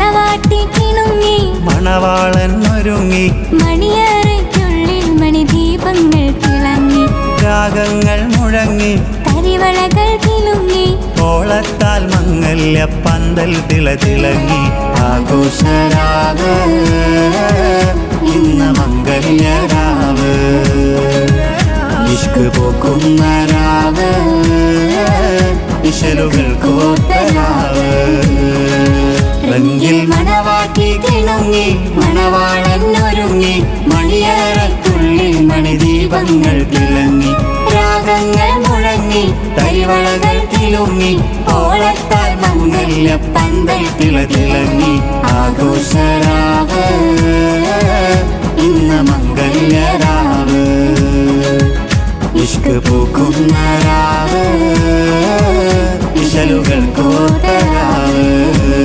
മണവാട്ടി കിണുങ്ങി മണവാളൻ ഒരുങ്ങി മണിയറയ്ക്കുള്ളിൽ മണിദീപങ്ങൾ തിളങ്ങി രാഗങ്ങൾ മുഴങ്ങി തരിവളകൾ കിലുങ്ങി ഓളത്താൽ മംഗല്യ പന്തൽ തിളങ്ങി ആഘോഷരാവ് ഇന്ന് മംഗല്യരാവ് ഇഷ്ക് പോക്കുന്ന രാവ് ഇശലുകൾ കോർത്തരാവ് റംഗിൽ മണവാട്ടി കിണുങ്ങി മണവാളൻ ഒരുങ്ങി മണിയറയ്ക്കുള്ളിൽ മണിദീപങ്ങൾ തിളങ്ങി രാഗങ്ങൾ മുഴങ്ങി തരിവളകൾ കിലുങ്ങി ഓളത്താൽ മംഗല്യ പന്തൽ തിളങ്ങി ആഘോഷരാവ് ഇന്ന് മംഗല്യരാവ് ഇഷ്ക് പൂക്കുന്ന രാവ് ഇശലുകൾ കോർത്തരാവ്